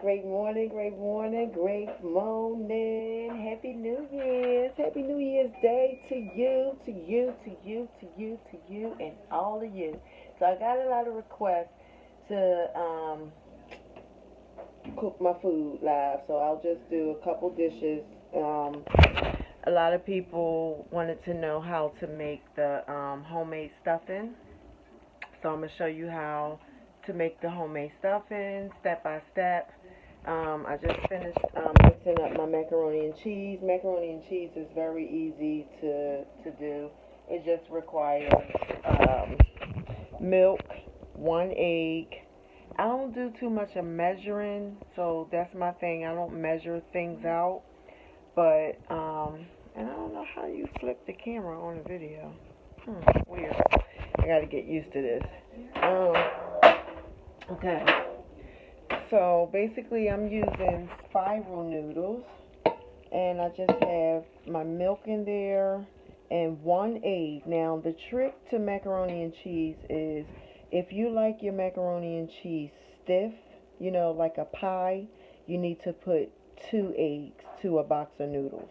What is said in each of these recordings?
Great morning, great morning, great morning. Happy New Year's. Happy New Year's Day to you, to you, to you, to you, to you, and all of you. So I got a lot of requests to cook my food live. So I'll just do a couple dishes. A lot of people wanted to know how to make the homemade stuffing. So I'm going to show you how to make the homemade stuffing step by step. I just finished mixing up my macaroni and cheese. Macaroni and cheese is very easy to do. It just requires milk, 1 egg. I don't do too much of measuring, so that's my thing. I don't measure things out. But, and I don't know how you flip the camera on a video. Weird. I gotta get used to this. Okay. So basically I'm using spiral noodles, and I just have my milk in there and 1 egg. Now the trick to macaroni and cheese is if you like your macaroni and cheese stiff, you know, like a pie, you need to put 2 eggs to a box of noodles.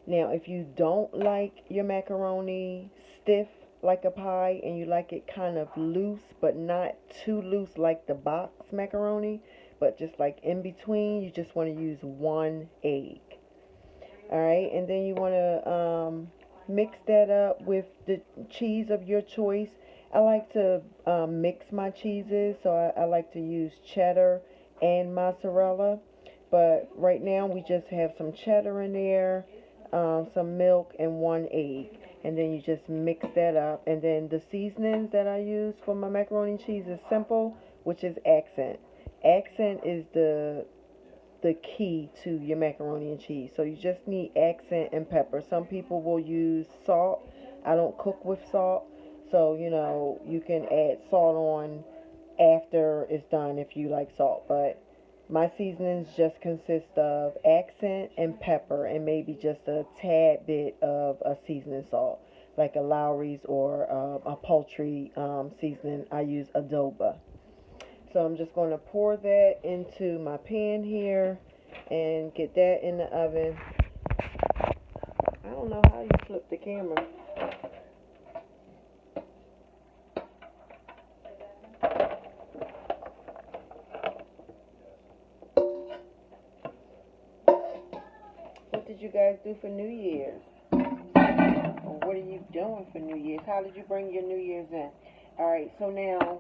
Now if you don't like your macaroni stiff like a pie and you like it kind of loose but not too loose like the box macaroni, but just like in between, you just want to use 1 egg. Alright, and then you want to mix that up with the cheese of your choice. I like to mix my cheeses, so I like to use cheddar and mozzarella. But right now we just have some cheddar in there, some milk, and 1 egg. And then you just mix that up. And then the seasonings that I use for my macaroni and cheese is simple, which is accent. Accent is the key to your macaroni and cheese. So you just need accent and pepper. Some people will use salt. I don't cook with salt. So, you know, you can add salt on after it's done if you like salt. But my seasonings just consist of accent and pepper and maybe just a tad bit of a seasoning salt, like a Lowry's or a poultry seasoning. I use adobo. So I'm just going to pour that into my pan here and get that in the oven. I don't know how you flip the camera. What did you guys do for New Year's? Or what are you doing for New Year's? How did you bring your New Year's in? Alright, so now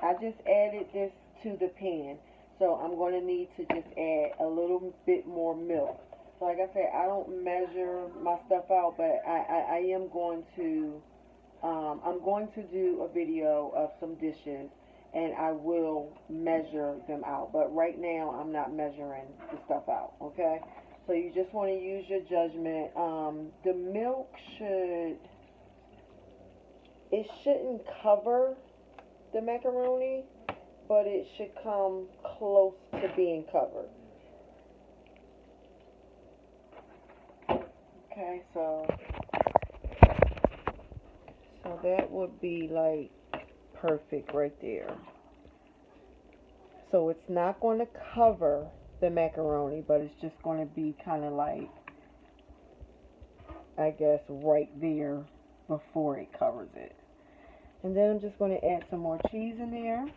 I just added this to the pan. So I'm going to need to just add a little bit more milk. So like I said, I don't measure my stuff out, but I am going to, I'm going to do a video of some dishes, and I will measure them out. But right now, I'm not measuring the stuff out, okay? So you just want to use your judgment. The milk it shouldn't cover the macaroni, but it should come close to being covered. Okay, so that would be like perfect right there. So it's not going to cover the macaroni, but it's just going to be kind of like, I guess, right there before it covers it. And then I'm just going to add some more cheese in there.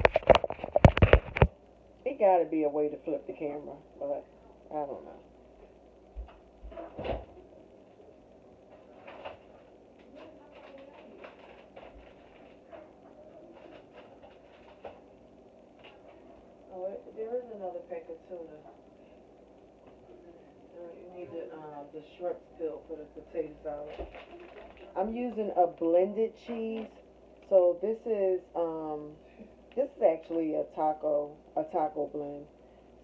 It got to be a way to flip the camera, but I don't know. Oh, there is another pack of tuna. You need the shrimp still for the potato salad. I'm using a blended cheese. So this is actually a taco blend.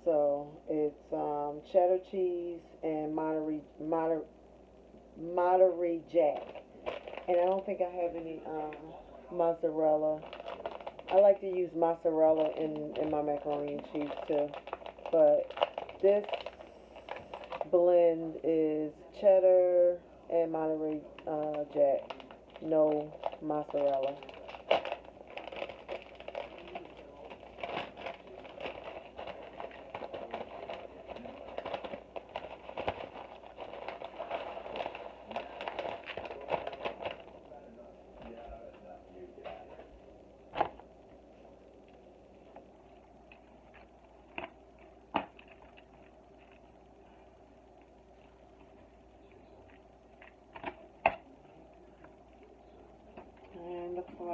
So it's cheddar cheese and Monterey Jack. And I don't think I have any mozzarella. I like to use mozzarella in my macaroni and cheese too. But this blend is cheddar and Monterey Jack. No mozzarella.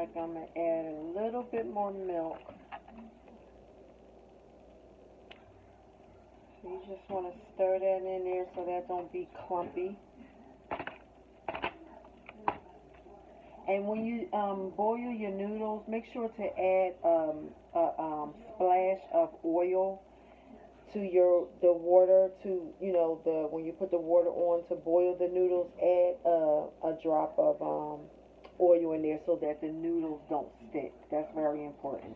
like I'm going to add a little bit more milk. So you just want to stir that in there so that don't be clumpy. And when you boil your noodles, make sure to add a splash of oil to the water, to when you put the water on to boil the noodles. Add a drop of oil in there so that the noodles don't stick. That's very important.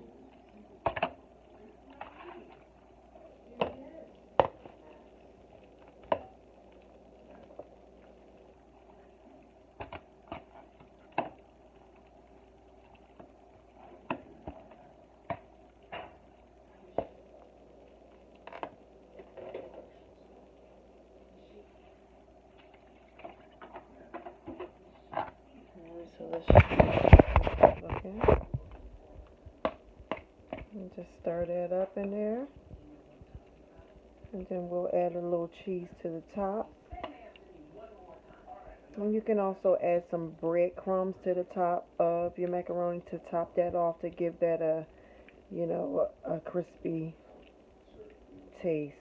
So let's just looking. And just stir that up in there. And then we'll add a little cheese to the top. And you can also add some breadcrumbs to the top of your macaroni to top that off, to give that a crispy taste.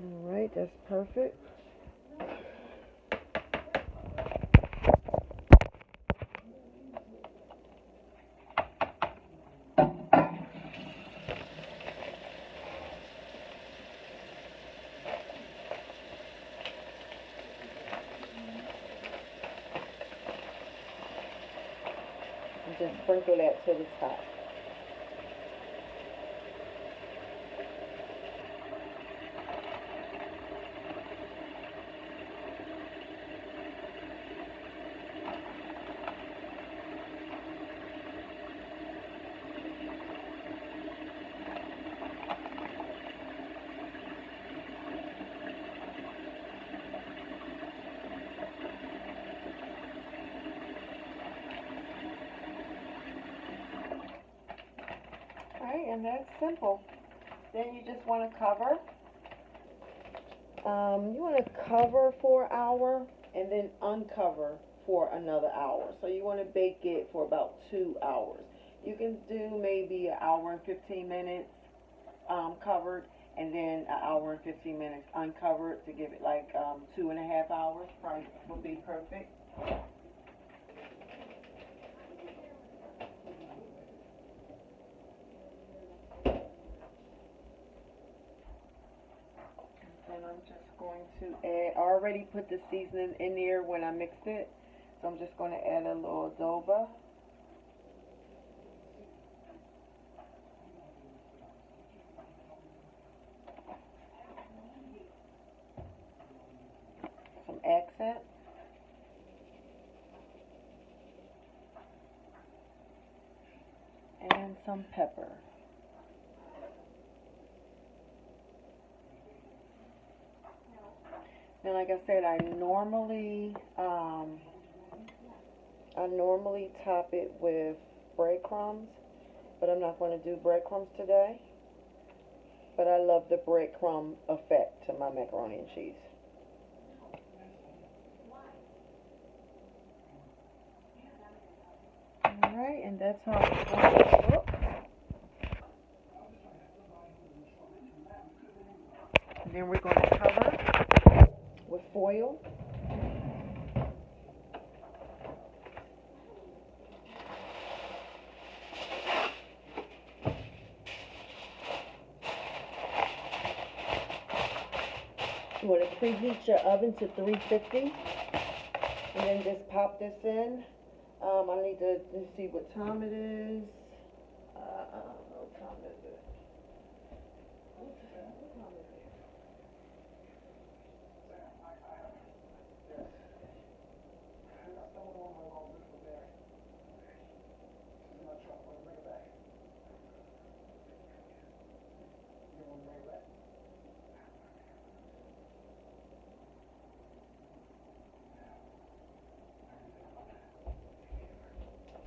Alright, that's perfect. And just sprinkle that to the top. Alright, and that's simple. Then you just want to cover. You want to cover for an hour and then uncover for another hour. So you want to bake it for about 2 hours. You can do maybe an hour and 15 minutes covered, and then an hour and 15 minutes uncovered to give it like 2.5 hours. Probably would be perfect. And I'm just going to add, I already put the seasoning in there when I mixed it, so I'm just going to add a little adobo. Some accent. And some pepper. And like I said, I normally top it with breadcrumbs, but I'm not going to do breadcrumbs today. But I love the breadcrumb effect to my macaroni and cheese. Alright, and that's how it's going to look. And then we're going to cover with foil. You want to preheat your oven to 350, and then just pop this in. I need to see what time it is. What time is it? What time is it?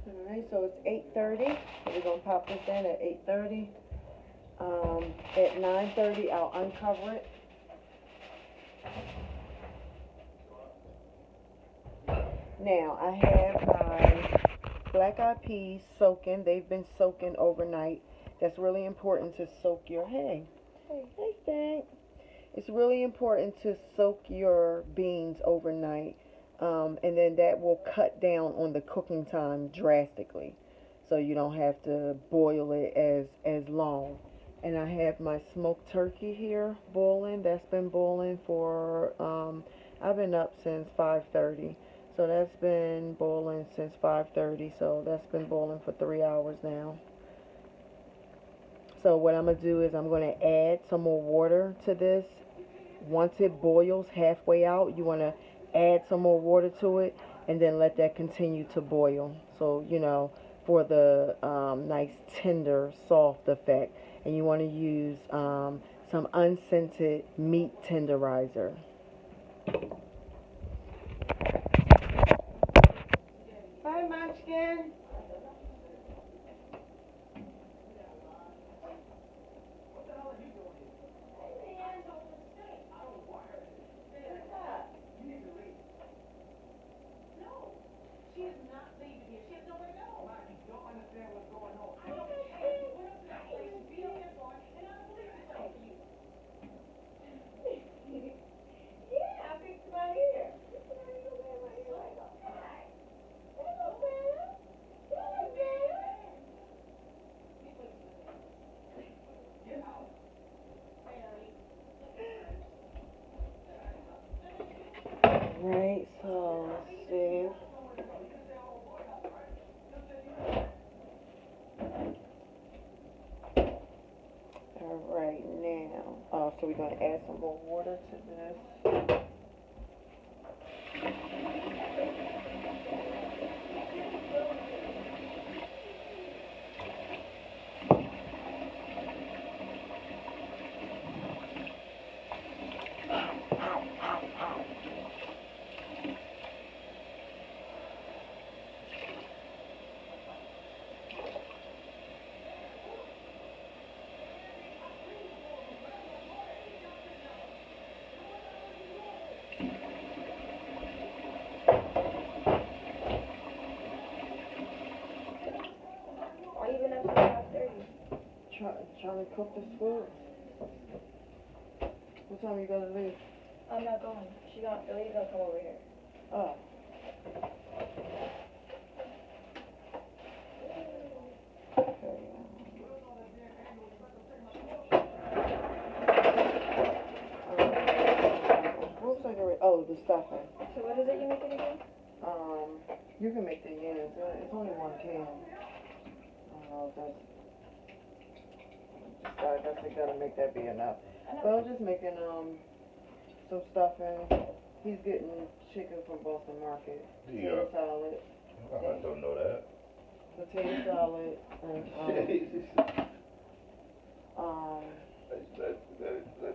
Alright, so it's 8:30. So we're going to pop this in at 8:30. At 9:30, I'll uncover it. Now, I have my black-eyed peas soaking. They've been soaking overnight. That's really important to soak your, hey, Stank. It's really important to soak your beans overnight, and then that will cut down on the cooking time drastically, so you don't have to boil it as long. And I have my smoked turkey here boiling. That's been boiling for I've been up since 5:30, so that's been boiling since 5:30. So that's been boiling for 3 hours now. So what I'm gonna do is I'm gonna add some more water to this. Once it boils halfway out, you want to add some more water to it and then let that continue to boil. So, for the nice tender, soft effect. And you want to use some unscented meat tenderizer. Hi, Munchkin. Right, so let's see. Alright, now, so we're going to add some more water to this. Why you been up till 5:30? Trying to cook this food. What time you gonna leave? I'm not going. The lady's gonna come over here. Oh. Okay. What was I gonna? Oh, the stuffing. So what is it you making again? You can make the yams. It's only one can. I don't know if that's. I guess they gotta make that be enough. But I'm just making some stuffing. He's getting chicken from Boston Market. Yeah. Potato salad. I don't know that. Potato salad and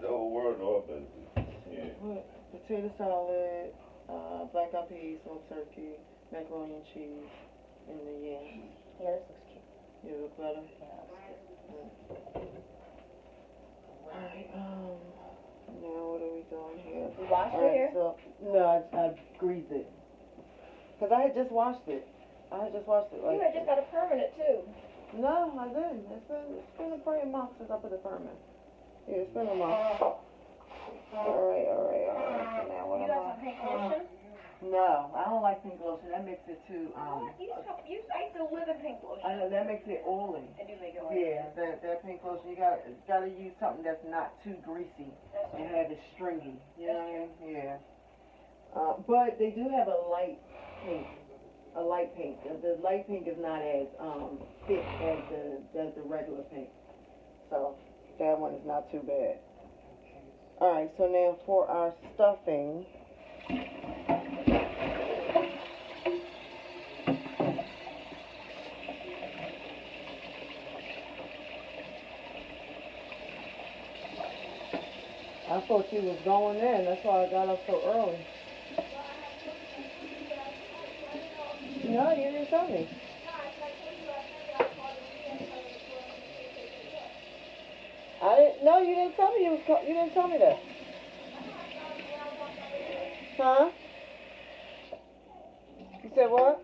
the whole world know about it. Yeah. potato salad, black-eyed peas, smoked turkey, macaroni and cheese, and the yams. Yeah, this looks cute. You look better? Yeah, that looks good. Alright, now what are we doing here? You washed your hair? So, no, I greased it. Because I had just washed it. Like, You had just got a permanent too. no, I didn't. It's been a pretty month since I put the permit. Yeah, it's been a month. Alright. So now what You got some pink lotion? No, I don't like pink lotion. That makes it too, What? I used to live in pink lotion. I know, that makes it oily. I do make it oily. Yeah, that pink lotion, you gotta use something that's not too greasy and have it stringy. You know what I mean? Yeah. But they do have a light pink. The light pink is not as thick as the regular pink. So that one is not too bad. Alright, so now for our stuffing. I thought you was going in. That's why I got up so early. No, you didn't tell me. No, you didn't tell me you didn't tell me that. Huh? what?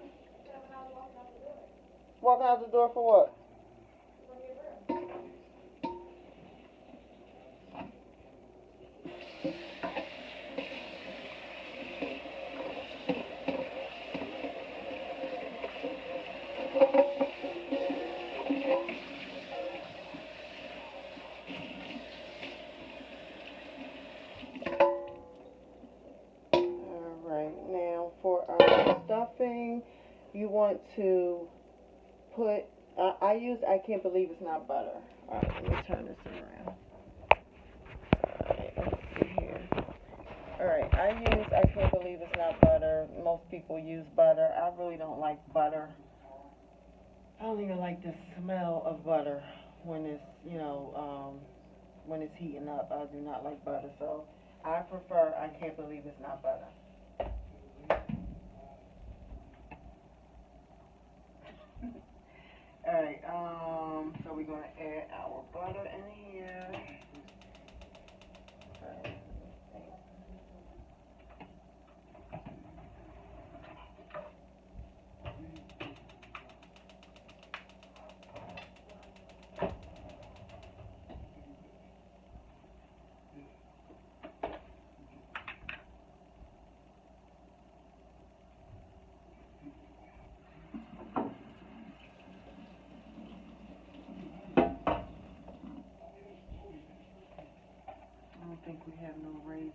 Walking out the door for what? Alright, now for our stuffing, you want to put, I can't believe it's not butter. Alright, let me turn this around. Alright, let's see here. Alright, I can't believe it's not butter. Most people use butter. I really don't like butter. I don't even like the smell of butter when it's, when it's heating up. I do not like butter, so I prefer, I can't believe it's not butter. Alright, so we're gonna add our butter in here. I don't think we have no raisins.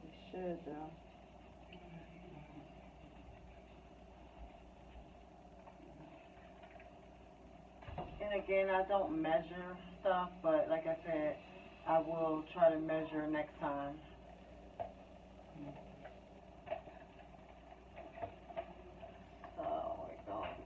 We should though. And again, I don't measure stuff, but like I said, I will try to measure next time. So we're going to.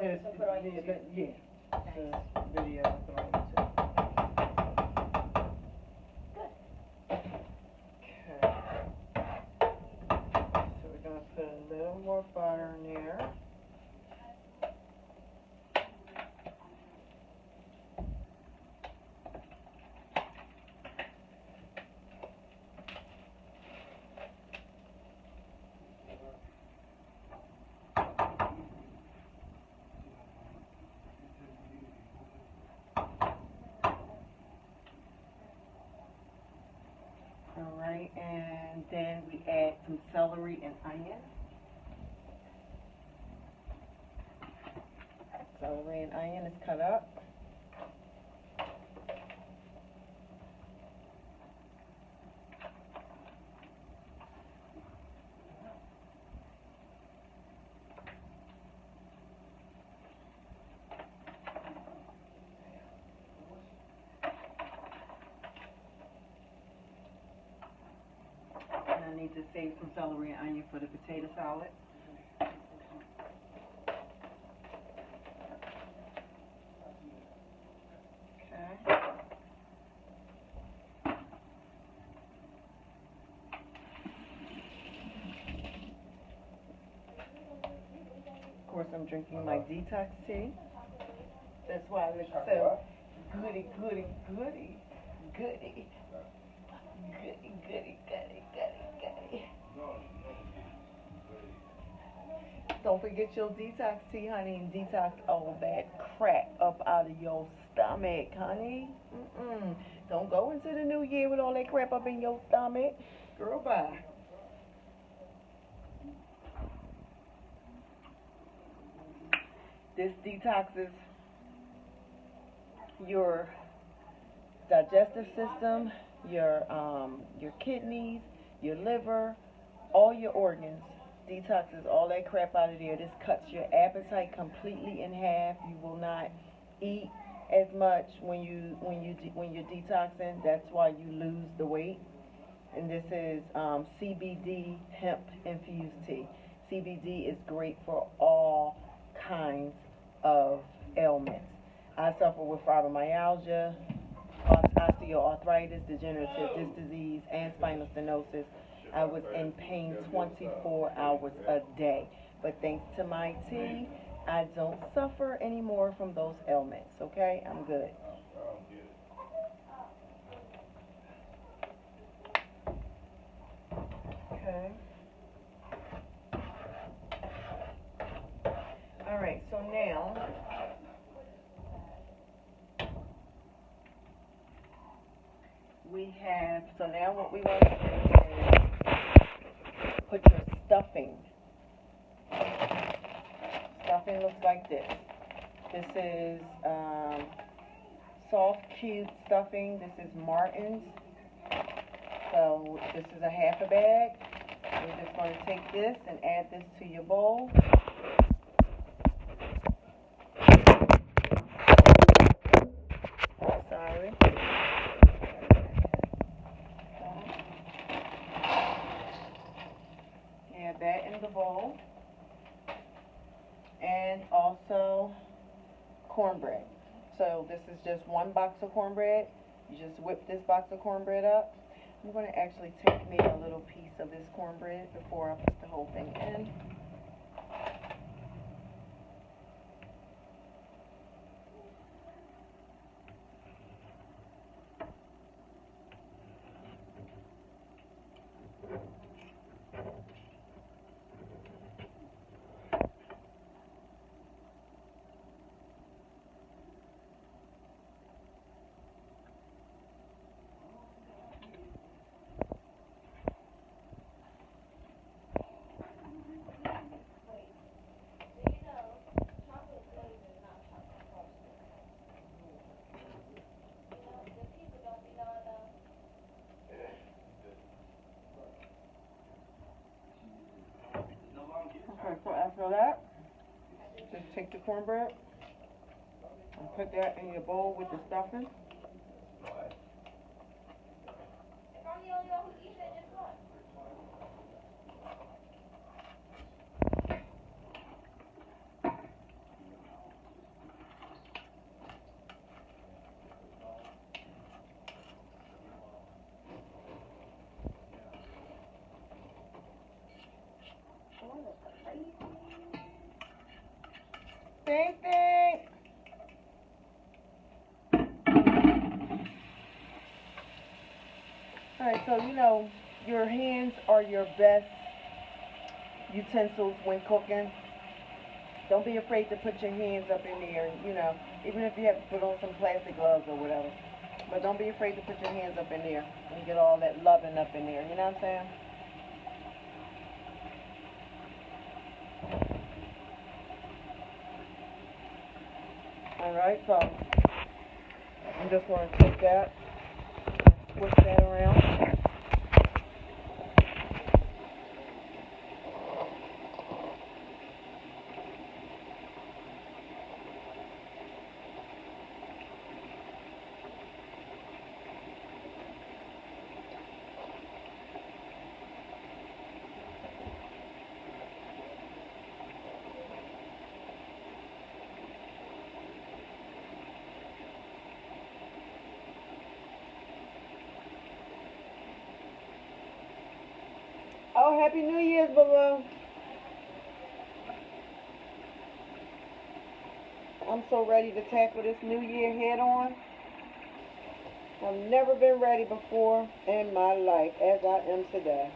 Yes, and put on YouTube. Yeah. Nice. Video put on YouTube. Good. Okay. So we're gonna put a little more butter in there. Alright, and then we add some celery and onion. Celery and onion is cut up. And I need to save some celery and onion for the potato salad. Okay. Of course, I'm drinking my detox tea. That's why I look so goody, goody, goody, goody, goody, goody, goody, goody, goody. Don't forget your detox tea, honey, and detox all that crap up out of your stomach, honey. Don't go into the new year with all that crap up in your stomach. Girl, bye. This detoxes your digestive system, your kidneys, your liver, all your organs. Detoxes all that crap out of there. This cuts your appetite completely in half. You will not eat as much when you're detoxing. That's why you lose the weight. And this is CBD hemp infused tea. CBD is great for all kinds of ailments. I suffer with fibromyalgia, osteoarthritis, degenerative disc disease, and spinal stenosis. I was in pain 24 hours a day. But thanks to my tea, I don't suffer anymore from those ailments, okay? I'm good. Okay. All right, so now so now what we want to do is put your stuffing. Stuffing looks like this. This is soft cube stuffing. This is Martin's. So this is a half a bag. You're just going to take this and add this to your bowl. Sorry. Add that in the bowl. And also cornbread. So this is just one box of cornbread. You just whip this box of cornbread up. I'm going to actually take me a little piece of this cornbread before I put the whole thing in. Okay, so after that, just take the cornbread and put that in your bowl with the stuffing. Same thing. Alright, so you know, your hands are your best utensils when cooking. Don't be afraid to put your hands up in there, you know, even if you have to put on some plastic gloves or whatever. But don't be afraid to put your hands up in there and get all that loving up in there, you know what I'm saying? Alright, so I'm just going to take that, switch that around. Oh, Happy New Year's, boo-boo. I'm so ready to tackle this new year head on. I've never been ready before in my life as I am today.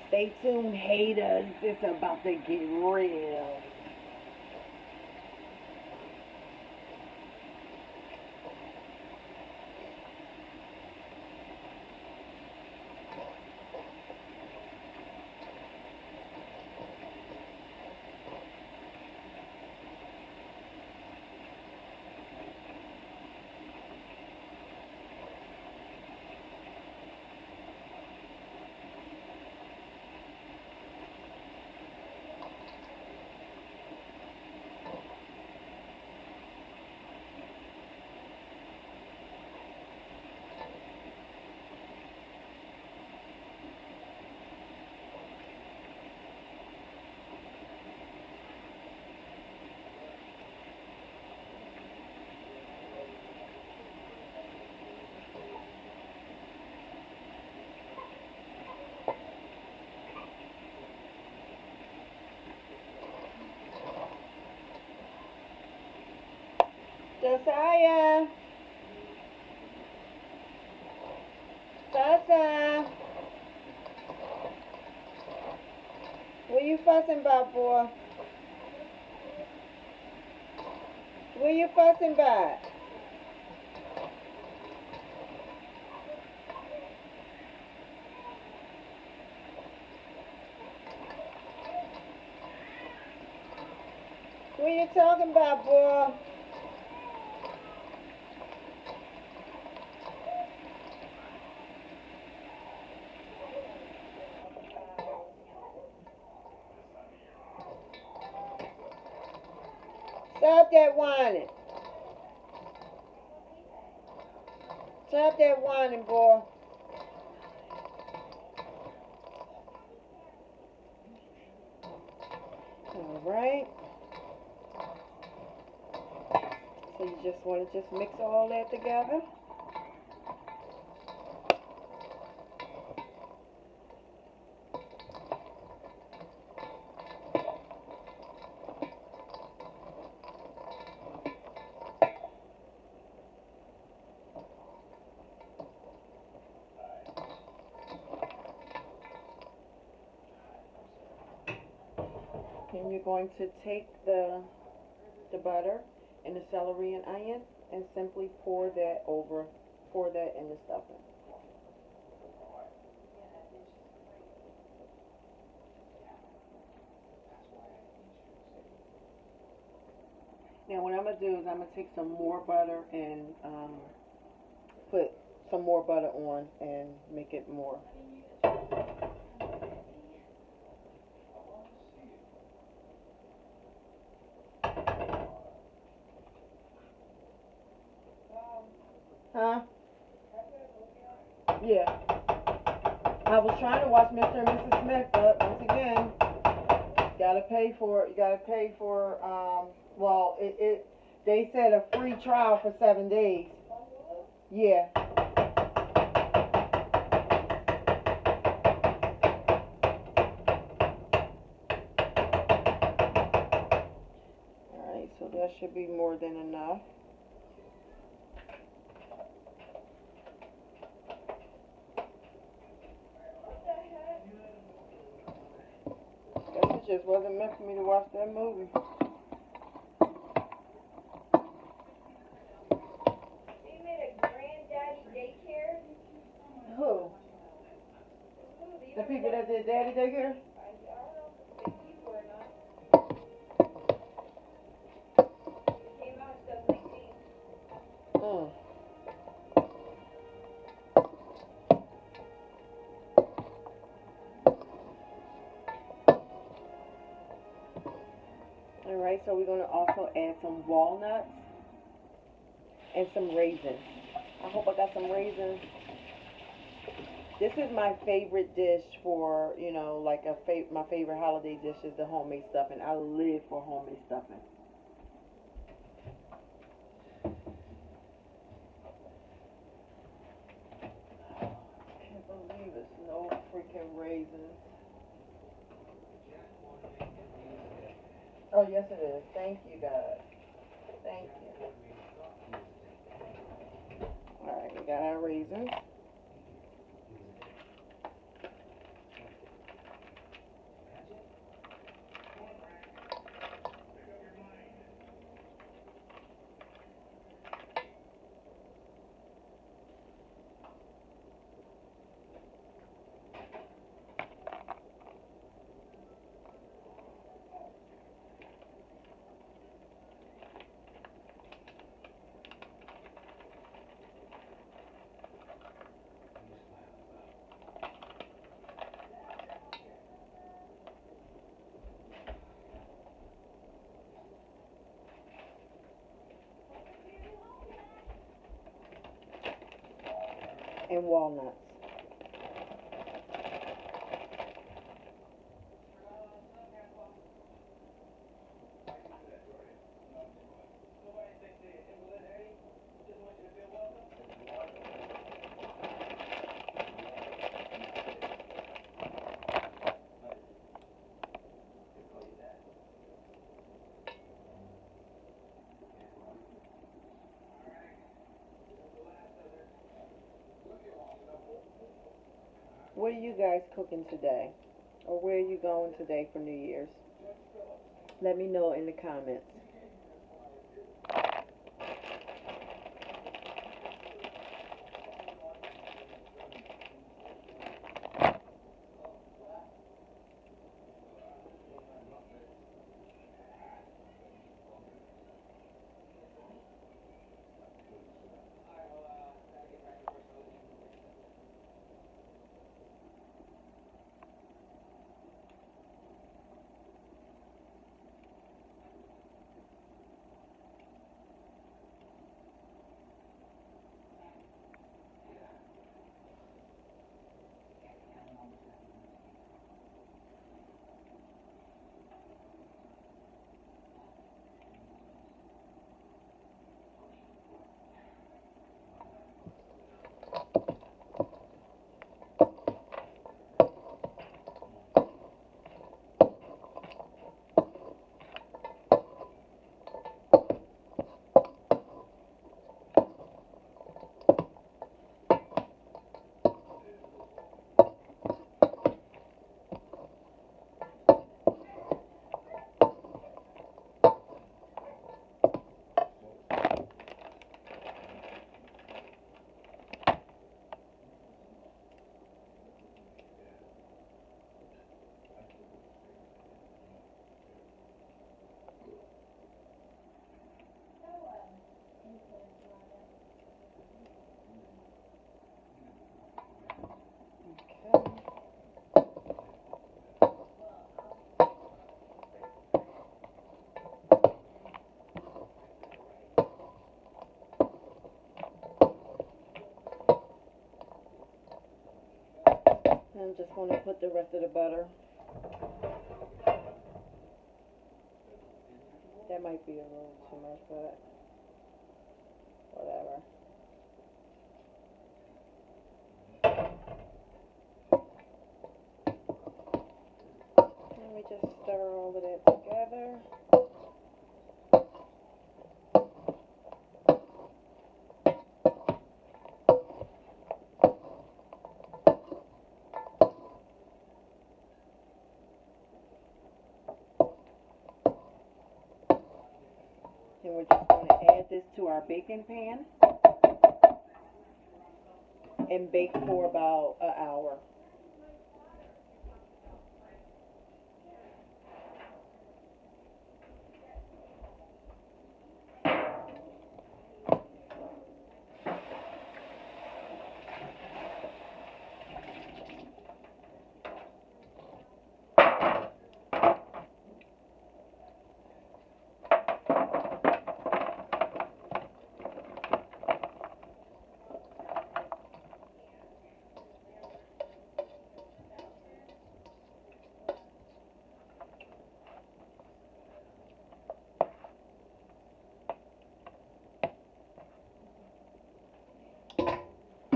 Stay tuned, haters. It's about to get real. Josiah. Tessa. What you fussing about, boy? What you fussing about? What you talking about, boy? Stop that whining. Stop that whining, boy. All right. So you just want to just mix all that together. And you're going to take the butter and the celery and onion and simply pour that in the stuffing. Now what I'm going to do is I'm going to take some more butter and put some more butter on and make it more. Huh? Yeah. I was trying to watch Mr. and Mrs. Smith, but once again, you gotta pay for well, they said a free trial for 7 days. Yeah. Alright, so that should be more than enough. Guess it just wasn't meant for me to watch that movie. They made a granddaddy daycare. Who? The people that did daddy daycare? I don't know if it's big people or not. It came out in 2019. Alright, so we're going to also add some walnuts and some raisins. I hope I got some raisins. This is my favorite dish for, you know, like my favorite holiday dish is the homemade stuffing. I live for homemade stuffing. I can't believe it's no freaking raisins. Oh, yes it is. Thank you, God. Thank you. Alright, we got our raisins. And walnuts. what are you guys cooking today? Or where are you going today for New Year's? Let me know in the comments. I'm just going to put the rest of the butter. That might be a little too much, but whatever. Let me just stir all of that together. And we're just going to add this to our baking pan and bake for about an hour.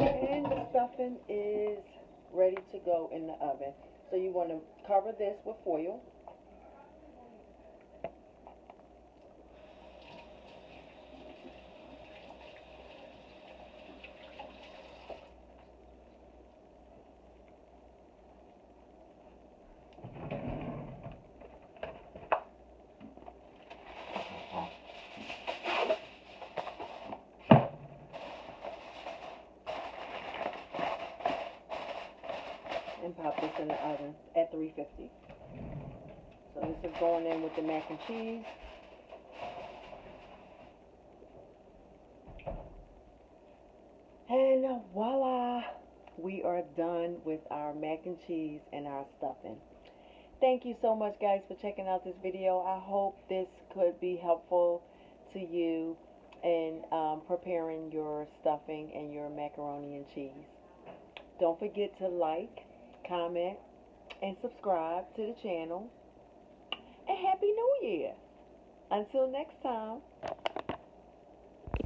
And the stuffing is ready to go in the oven. So you want to cover this with foil. And pop this in the oven at 350. So this is going in with the mac and cheese. And voila, we are done with our mac and cheese and our stuffing. Thank you so much, guys, for checking out this video. I hope this could be helpful to you in preparing your stuffing and your macaroni and cheese. Don't forget to like, comment, and subscribe to the channel. And Happy New Year! Until next time.